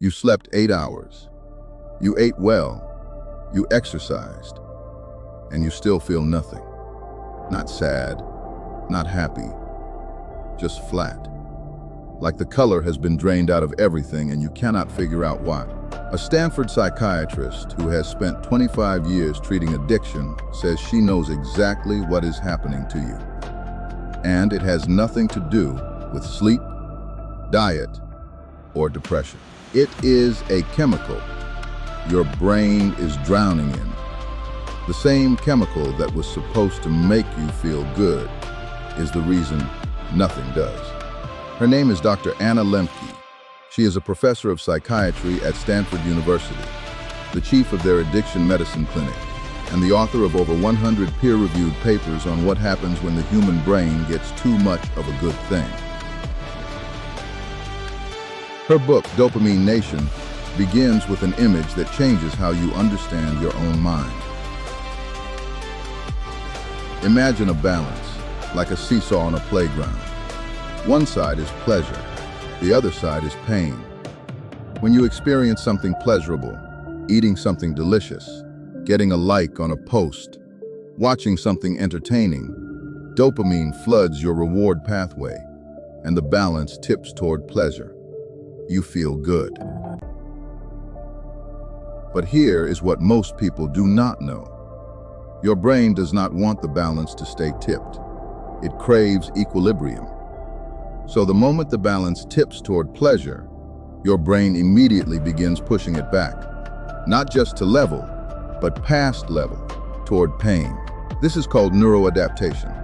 You slept 8 hours. You ate well. You exercised. And you still feel nothing. Not sad, not happy, just flat. Like the color has been drained out of everything and you cannot figure out why. A Stanford psychiatrist who has spent 25 years treating addiction says she knows exactly what is happening to you. And it has nothing to do with sleep, diet, or depression. It is a chemical your brain is drowning in. The same chemical that was supposed to make you feel good is the reason nothing does. Her name is Dr. Anna Lembke. She is a professor of psychiatry at Stanford University, the chief of their addiction medicine clinic, and the author of over 100 peer-reviewed papers on what happens when the human brain gets too much of a good thing. Her book, Dopamine Nation, begins with an image that changes how you understand your own mind. Imagine a balance, like a seesaw on a playground. One side is pleasure, the other side is pain. When you experience something pleasurable, eating something delicious, getting a like on a post, watching something entertaining, dopamine floods your reward pathway, and the balance tips toward pleasure. You feel good. But here is what most people do not know. Your brain does not want the balance to stay tipped. It craves equilibrium. So the moment the balance tips toward pleasure, your brain immediately begins pushing it back, not just to level, but past level, toward pain. This is called neuroadaptation.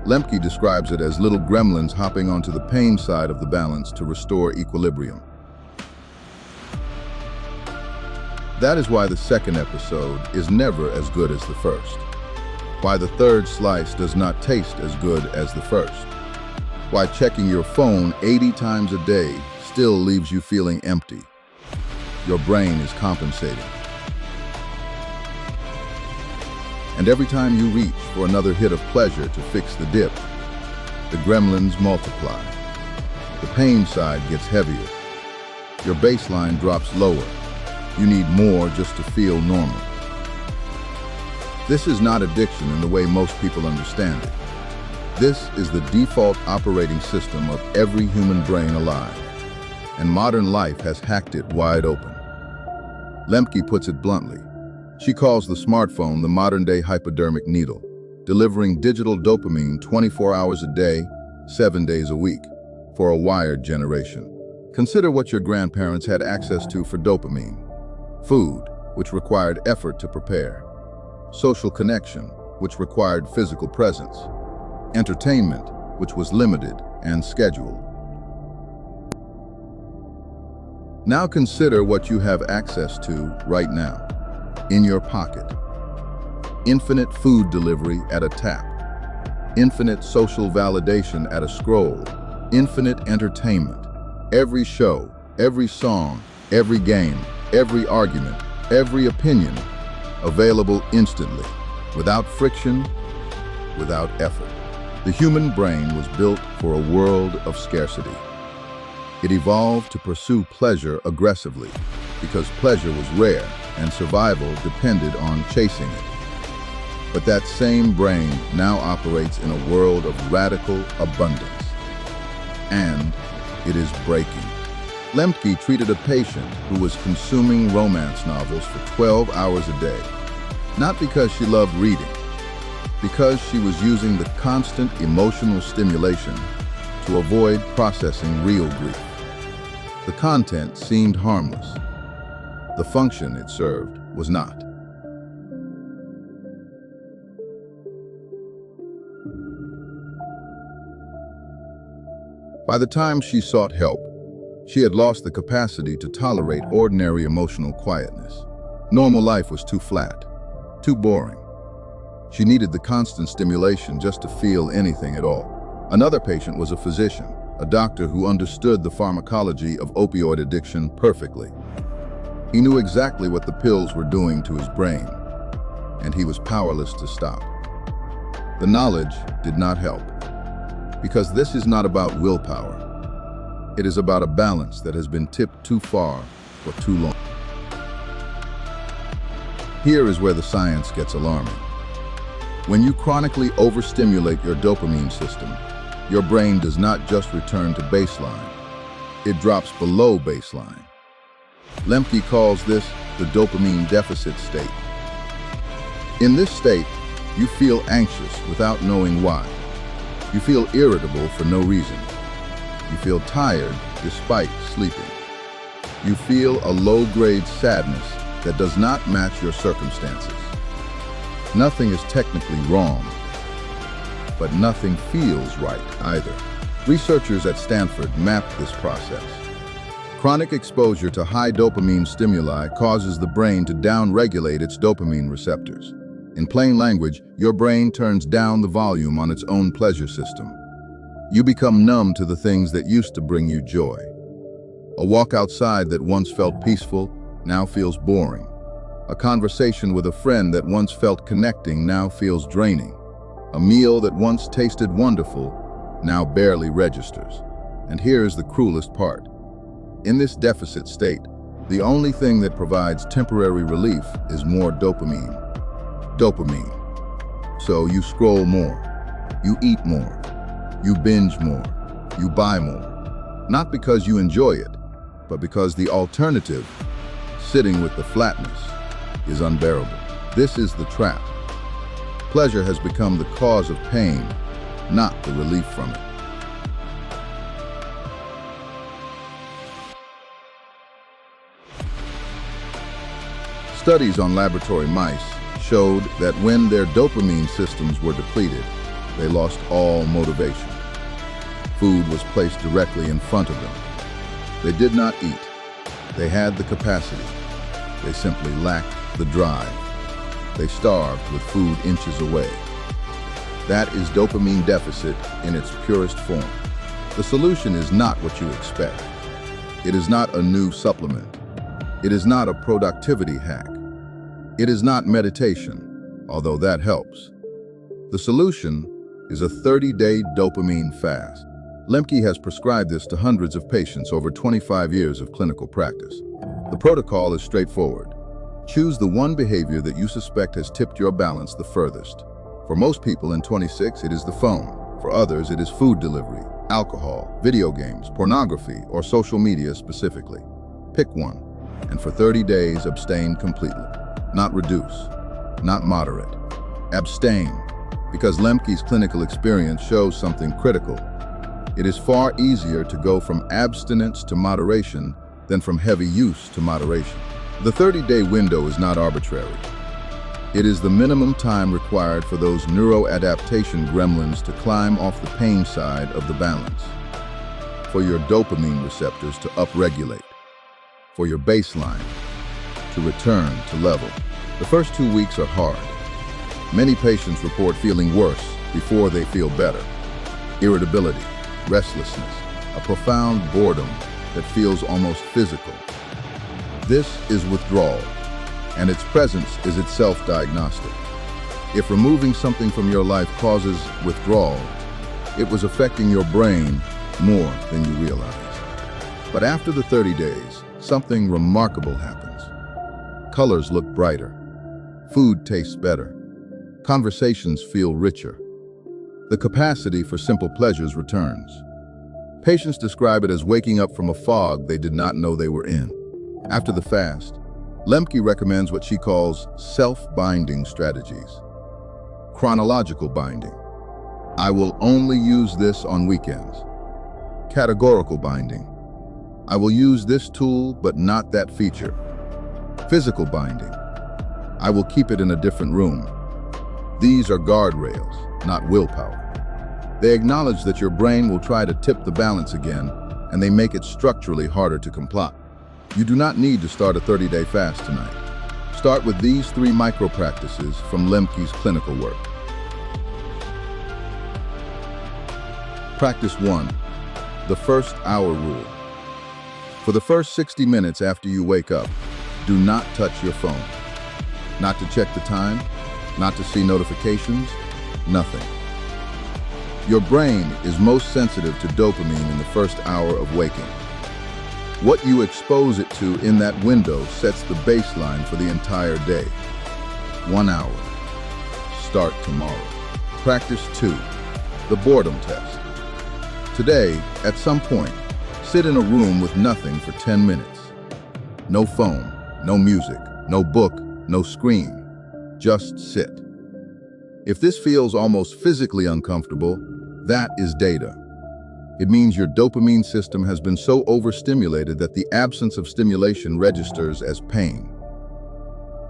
Lembke describes it as little gremlins hopping onto the pain side of the balance to restore equilibrium. That is why the second episode is never as good as the first. Why the third slice does not taste as good as the first. Why checking your phone 80 times a day still leaves you feeling empty. Your brain is compensating. And every time you reach for another hit of pleasure to fix the dip, the gremlins multiply. The pain side gets heavier. Your baseline drops lower. You need more just to feel normal. This is not addiction in the way most people understand it. This is the default operating system of every human brain alive, and modern life has hacked it wide open. Lembke puts it bluntly. She calls the smartphone the modern-day hypodermic needle, delivering digital dopamine 24 hours a day, 7 days a week, for a wired generation. Consider what your grandparents had access to for dopamine. Food, which required effort to prepare. Social connection, which required physical presence. Entertainment, which was limited and scheduled. Now consider what you have access to right now, in your pocket. Infinite food delivery at a tap. Infinite social validation at a scroll. Infinite entertainment. Every show, every song, every game, every argument, every opinion, available instantly, without friction, without effort. The human brain was built for a world of scarcity. It evolved to pursue pleasure aggressively because pleasure was rare and survival depended on chasing it. But that same brain now operates in a world of radical abundance. And it is breaking. Lembke treated a patient who was consuming romance novels for 12 hours a day, not because she loved reading, because she was using the constant emotional stimulation to avoid processing real grief. The content seemed harmless. The function it served was not. By the time she sought help, she had lost the capacity to tolerate ordinary emotional quietness. Normal life was too flat, too boring. She needed the constant stimulation just to feel anything at all. Another patient was a physician, a doctor who understood the pharmacology of opioid addiction perfectly. He knew exactly what the pills were doing to his brain, and he was powerless to stop. The knowledge did not help, because this is not about willpower. It is about a balance that has been tipped too far for too long. Here is where the science gets alarming. When you chronically overstimulate your dopamine system, your brain does not just return to baseline, it drops below baseline. Lembke calls this the dopamine deficit state. In this state, you feel anxious without knowing why. You feel irritable for no reason. You feel tired despite sleeping. You feel a low-grade sadness that does not match your circumstances. Nothing is technically wrong, but nothing feels right either. Researchers at Stanford mapped this process. Chronic exposure to high dopamine stimuli causes the brain to down-regulate its dopamine receptors. In plain language, your brain turns down the volume on its own pleasure system. You become numb to the things that used to bring you joy. A walk outside that once felt peaceful now feels boring. A conversation with a friend that once felt connecting now feels draining. A meal that once tasted wonderful now barely registers. And here's the cruelest part. In this deficit state, the only thing that provides temporary relief is more dopamine. Dopamine. So you scroll more, you eat more, you binge more, you buy more. Not because you enjoy it, but because the alternative, sitting with the flatness, is unbearable. This is the trap. Pleasure has become the cause of pain, not the relief from it. Studies on laboratory mice showed that when their dopamine systems were depleted, they lost all motivation. Food was placed directly in front of them. They did not eat. They had the capacity. They simply lacked the drive. They starved with food inches away. That is dopamine deficit in its purest form. The solution is not what you expect. It is not a new supplement. It is not a productivity hack. It is not meditation, although that helps. The solution is a 30-day dopamine fast. Lembke has prescribed this to hundreds of patients over 25 years of clinical practice. The protocol is straightforward. Choose the one behavior that you suspect has tipped your balance the furthest. For most people in 26, it is the phone. For others, it is food delivery, alcohol, video games, pornography, or social media specifically. Pick one, and for 30 days, abstain completely. Not reduce, not moderate. Abstain, because Lembke's clinical experience shows something critical. It is far easier to go from abstinence to moderation than from heavy use to moderation. The 30-day window is not arbitrary. It is the minimum time required for those neuroadaptation gremlins to climb off the pain side of the balance, for your dopamine receptors to upregulate, for your baseline to return to level. The first 2 weeks are hard. Many patients report feeling worse before they feel better. Irritability, restlessness, a profound boredom that feels almost physical. This is withdrawal, and its presence is itself diagnostic. If removing something from your life causes withdrawal, it was affecting your brain more than you realize. But after the 30 days, something remarkable happens. Colors look brighter. Food tastes better. Conversations feel richer. The capacity for simple pleasures returns. Patients describe it as waking up from a fog they did not know they were in. After the fast, Lembke recommends what she calls self-binding strategies. Chronological binding. I will only use this on weekends. Categorical binding. I will use this tool but not that feature. Physical binding. I will keep it in a different room. These are guardrails, not willpower. They acknowledge that your brain will try to tip the balance again, and they make it structurally harder to comply. You do not need to start a 30-day fast tonight. Start with these 3 micro-practices from Lembke's clinical work. Practice 1, the first hour rule. For the first 60 minutes after you wake up, do not touch your phone. Not to check the time, not to see notifications, nothing. Your brain is most sensitive to dopamine in the first hour of waking. What you expose it to in that window sets the baseline for the entire day. 1 hour. Start tomorrow. Practice 2. The boredom test. Today, at some point, sit in a room with nothing for 10 minutes. No phone, no music, no book, no screen. Just sit. If this feels almost physically uncomfortable, that is data. It means your dopamine system has been so overstimulated that the absence of stimulation registers as pain.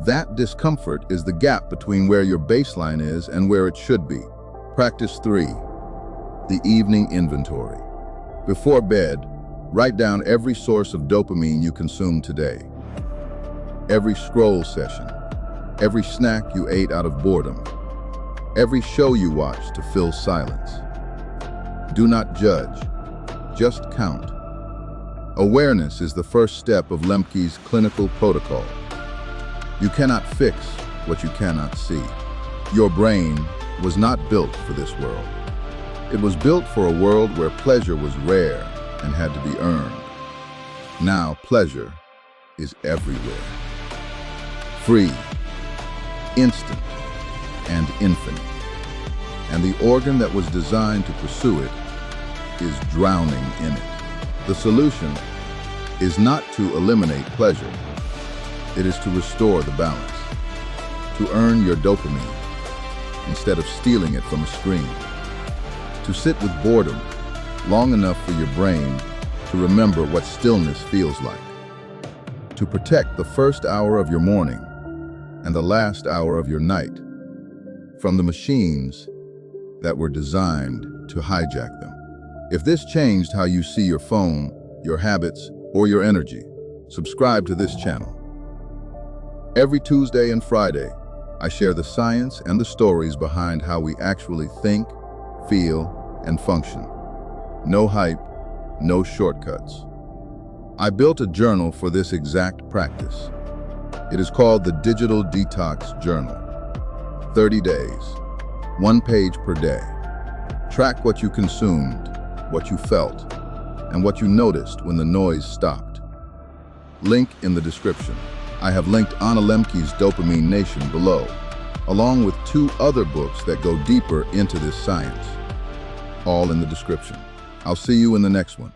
That discomfort is the gap between where your baseline is and where it should be. Practice 3. The evening inventory. Before bed, write down every source of dopamine you consumed today. Every scroll session, every snack you ate out of boredom, every show you watched to fill silence. Do not judge, just count. Awareness is the first step of Lembke's clinical protocol. You cannot fix what you cannot see. Your brain was not built for this world. It was built for a world where pleasure was rare and had to be earned. Now pleasure is everywhere. Free, instant, and infinite. And the organ that was designed to pursue it is drowning in it. The solution is not to eliminate pleasure. It is to restore the balance, to earn your dopamine instead of stealing it from a screen, to sit with boredom long enough for your brain to remember what stillness feels like, to protect the first hour of your morning and the last hour of your night from the machines that were designed to hijack them. If this changed how you see your phone, your habits, or your energy, subscribe to this channel. Every Tuesday and Friday, I share the science and the stories behind how we actually think, feel, and function. No hype, no shortcuts. I built a journal for this exact practice. It is called the Digital Detox Journal. 30 days, 1 page per day. Track what you consumed, what you felt, and what you noticed when the noise stopped. Link in the description. I have linked Anna Lembke's Dopamine Nation below, along with 2 other books that go deeper into this science. All in the description. I'll see you in the next one.